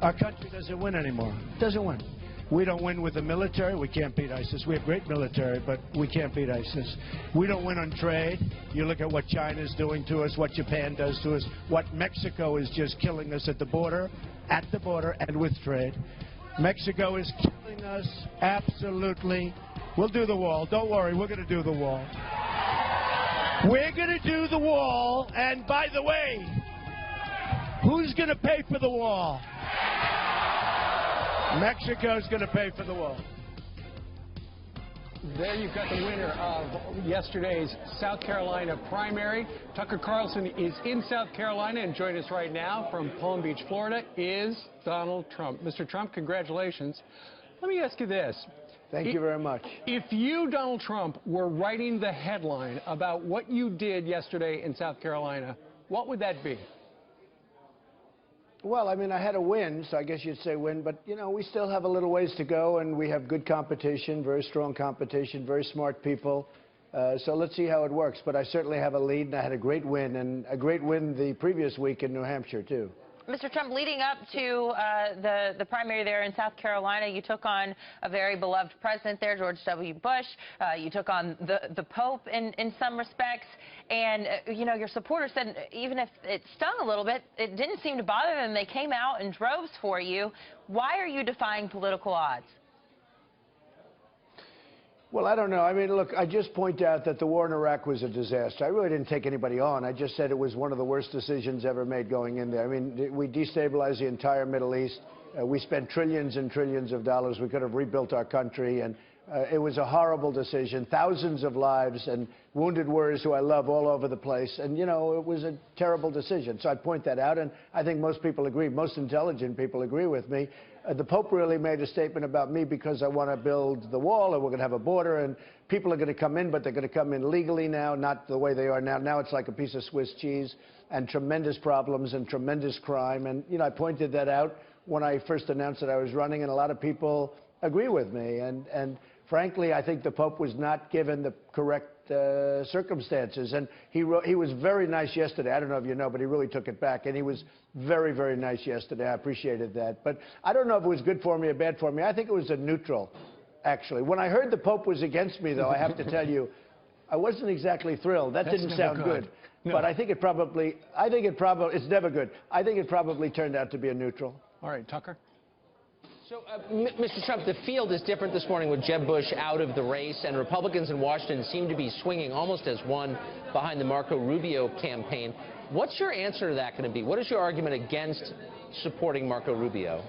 Our country doesn't win anymore. Doesn't win. We don't win with the military. We can't beat ISIS. We have great military, but we can't beat ISIS. We don't win on trade. You look at what China's doing to us, what Japan does to us, what Mexico is just killing us at the border and with trade. Mexico is killing us, absolutely. We'll do the wall. Don't worry, we're going to do the wall. We're going to do the wall, and by the way, who's going to pay for the wall? Mexico's going to pay for the wall. There you've got the winner of yesterday's South Carolina primary. Tucker Carlson is in South Carolina, and joining us right now from Palm Beach, Florida, is Donald Trump. Mr. Trump, congratulations. Let me ask you this. Thank you very much. If you, Donald Trump, were writing the headline about what you did yesterday in South Carolina, what would that be? Well, I mean, I had a win, so I guess you'd say win, but, you know, we still have a little ways to go, and we have good competition, very strong competition, very smart people. So let's see how it works. But I certainly have a lead, and I had a great win, and a great win the previous week in New Hampshire, too. Mr. Trump, leading up to the primary there in South Carolina, you took on a very beloved president there, George W. Bush. You took on the Pope in some respects. And, you know, your supporters said even if it stung a little bit, it didn't seem to bother them. They came out in droves for you. Why are you defying political odds? Well, I don't know. I mean, look, I just point out that the war in Iraq was a disaster. I really didn't take anybody on. I just said it was one of the worst decisions ever made going in there. I mean, we destabilized the entire Middle East. We spent trillions and trillions of dollars. We could have rebuilt our country, and it was a horrible decision. Thousands of lives and wounded warriors who I love all over the place. And, you know, it was a terrible decision. So I point that out, and I think most people agree. Most intelligent people agree with me. The Pope really made a statement about me because I want to build the wall, and we're going to have a border, and people are going to come in, but they're going to come in legally now, not the way they are now. Now it's like a piece of Swiss cheese, and tremendous problems and tremendous crime. And, you know, I pointed that out when I first announced that I was running, and a lot of people agree with me. And frankly, I think the Pope was not given the correct circumstances. And he was very nice yesterday. I don't know if you know, but he really took it back. And he was very, very nice yesterday. I appreciated that. But I don't know if it was good for me or bad for me. I think it was a neutral, actually. When I heard the Pope was against me, though, I have to tell you, I wasn't exactly thrilled. That didn't sound good. No. But I think it probably, it's never good. I think it probably turned out to be a neutral. All right, Tucker. So, Mr. Trump, the field is different this morning with Jeb Bush out of the race, and Republicans in Washington seem to be swinging almost as one behind the Marco Rubio campaign. What's your answer to that going to be? What is your argument against supporting Marco Rubio?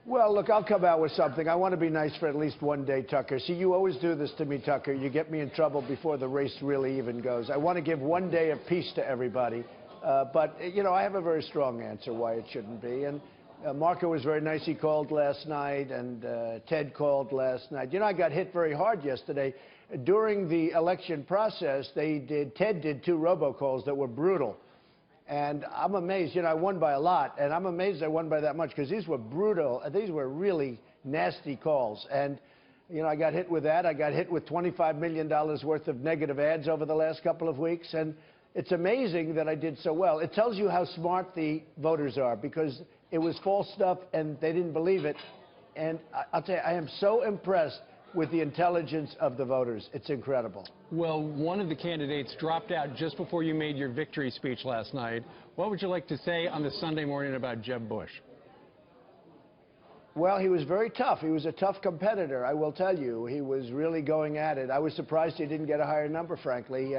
Well, look, I'll come out with something. I want to be nice for at least one day, Tucker. See, you always do this to me, Tucker. You get me in trouble before the race really even goes. I want to give one day of peace to everybody. But, you know, I have a very strong answer why it shouldn't be. And Marco was very nice. He called last night, and Ted called last night. You know, I got hit very hard yesterday. During the election process, Ted did 2 robocalls that were brutal. And I'm amazed. You know, I won by a lot, and I'm amazed I won by that much because these were brutal. These were really nasty calls. And, you know, I got hit with that. I got hit with $25 million worth of negative ads over the last couple of weeks. And it's amazing that I did so well. It tells you how smart the voters are because it was false stuff, and they didn't believe it. And I'll tell you, I am so impressed with the intelligence of the voters. It's incredible. Well, one of the candidates dropped out just before you made your victory speech last night. What would you like to say on the Sunday morning about Jeb Bush? Well, he was very tough. He was a tough competitor, I will tell you. He was really going at it. I was surprised he didn't get a higher number, frankly.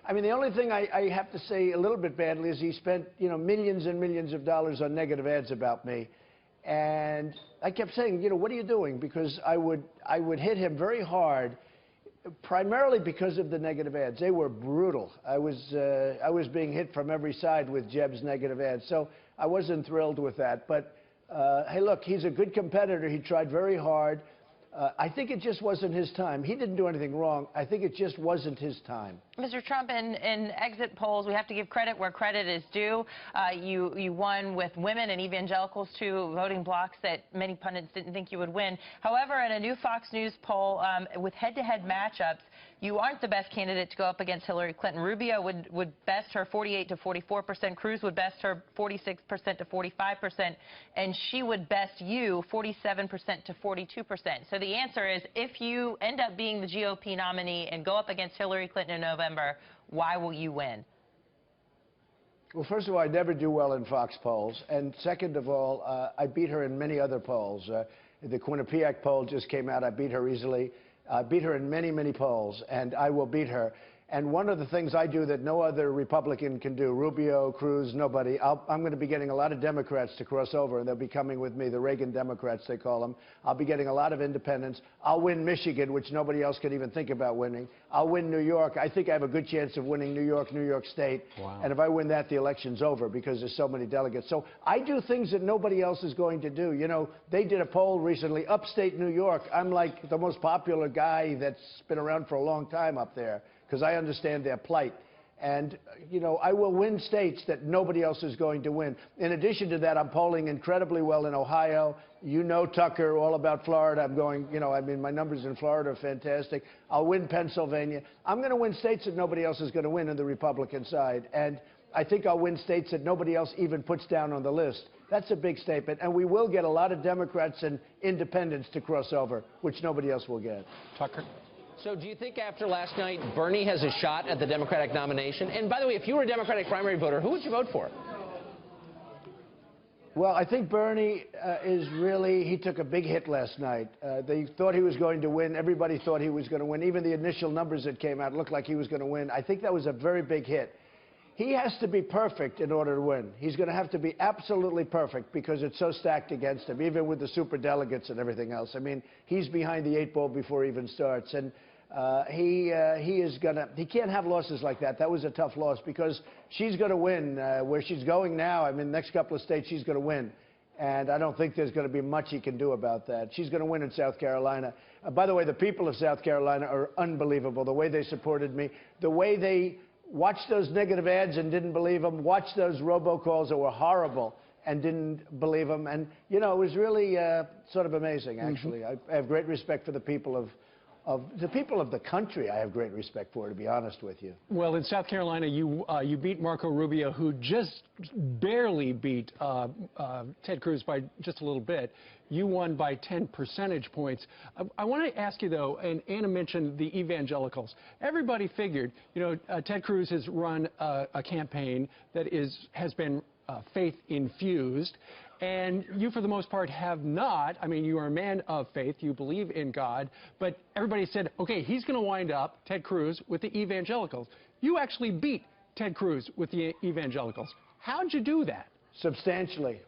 I mean, the only thing I have to say a little bit badly is he spent, you know, millions and millions of dollars on negative ads about me. And I kept saying, you know, what are you doing? Because I would hit him very hard, primarily because of the negative ads. They were brutal. I was being hit from every side with Jeb's negative ads. So I wasn't thrilled with that. But, hey, look, he's a good competitor. He tried very hard. I think it just wasn't his time. He didn't do anything wrong. I think it just wasn't his time. Mr. Trump, in exit polls, we have to give credit where credit is due. You won with women and evangelicals, 2 voting blocks that many pundits didn't think you would win. However, in a new Fox News poll with head-to-head matchups, you aren't the best candidate to go up against Hillary Clinton. Rubio would best her 48 to 44%. Cruz would best her 46% to 45%. And she would best you 47% to 42%. So the answer is, if you end up being the GOP nominee and go up against Hillary Clinton in November, why will you win? Well, first of all, I never do well in Fox polls. And second of all, I beat her in many other polls. The Quinnipiac poll just came out. I beat her easily. I beat her in many, many polls, and I will beat her. And one of the things I do that no other Republican can do, Rubio, Cruz, nobody, I'm going to be getting a lot of Democrats to cross over, and they'll be coming with me, the Reagan Democrats, they call them. I'll be getting a lot of independents. I'll win Michigan, which nobody else could even think about winning. I'll win New York. I think I have a good chance of winning New York State. Wow. And if I win that, the election's over because there's so many delegates. So I do things that nobody else is going to do. You know, they did a poll recently, upstate New York. I'm like the most popular guy that's been around for a long time up there, because I understand their plight. And, you know, I will win states that nobody else is going to win. In addition to that, I'm polling incredibly well in Ohio. You know, Tucker, all about Florida. I'm going, you know, I mean, my numbers in Florida are fantastic. I'll win Pennsylvania. I'm going to win states that nobody else is going to win on the Republican side. And I think I'll win states that nobody else even puts down on the list. That's a big statement. And we will get a lot of Democrats and independents to cross over, which nobody else will get. Tucker? So do you think after last night, Bernie has a shot at the Democratic nomination? And by the way, if you were a Democratic primary voter, who would you vote for? Well, I think Bernie is really, he took a big hit last night. They thought he was going to win. Everybody thought he was going to win. Even the initial numbers that came out looked like he was going to win. I think that was a very big hit. He has to be perfect in order to win. He's going to have to be absolutely perfect because it's so stacked against him, even with the superdelegates and everything else. I mean, he's behind the 8 ball before he even starts. And he can't have losses like that. That was a tough loss because she's going to win where she's going now. I mean, the next couple of states, she's going to win. And I don't think there's going to be much he can do about that. She's going to win in South Carolina. By the way, the people of South Carolina are unbelievable. The way they supported me, the way they watched those negative ads and didn't believe them, watched those robocalls that were horrible and didn't believe them. And, you know, it was really sort of amazing, actually. Mm-hmm. I have great respect for the people of the country. I have great respect for, to be honest with you. Well, in South Carolina, you beat Marco Rubio, who just barely beat Ted Cruz by just a little bit. You won by 10 percentage points. I want to ask you, though, and Anna mentioned the evangelicals. Everybody figured, you know, Ted Cruz has run a campaign that has been faith-infused, and you, for the most part, have not. I mean, you are a man of faith. You believe in God. But everybody said, okay, he's going to wind up, Ted Cruz, with the evangelicals. You actually beat Ted Cruz with the evangelicals. How'd you do that? Substantially.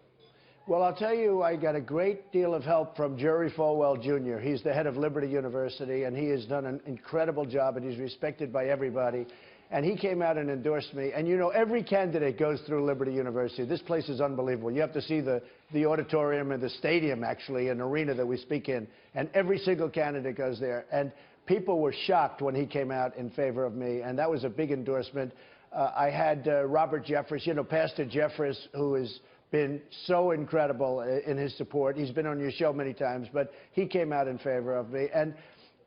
Well, I'll tell you, I got a great deal of help from Jerry Falwell, Jr. He's the head of Liberty University, and he has done an incredible job, and he's respected by everybody. And he came out and endorsed me. And, you know, every candidate goes through Liberty University. This place is unbelievable. You have to see the auditorium and the stadium, actually, an arena that we speak in. And every single candidate goes there. And people were shocked when he came out in favor of me. And that was a big endorsement. I had Robert Jeffress, you know, Pastor Jeffress, who has been so incredible in his support. He's been on your show many times, but he came out in favor of me. And,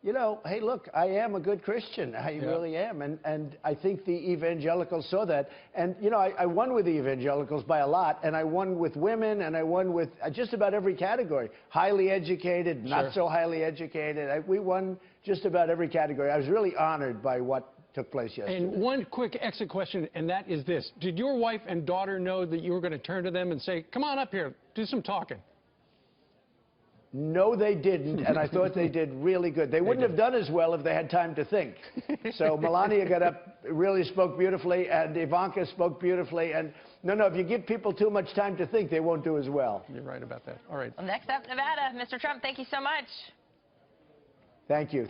you know, hey, look, I am a good Christian. I really am. And I think the evangelicals saw that. And, you know, I won with the evangelicals by a lot. And I won with women, and I won with just about every category. Highly educated, not so highly educated. We won just about every category. I was really honored by what took place yesterday. And one quick exit question, and that is this. Did your wife and daughter know that you were going to turn to them and say, come on up here, do some talking? No, they didn't, and I thought they did really good. They wouldn't have done as well if they had time to think. So Melania got up, really spoke beautifully, and Ivanka spoke beautifully. And no, if you give people too much time to think, they won't do as well. You're right about that. All right. Well, next up, Nevada. Mr. Trump, thank you so much. Thank you.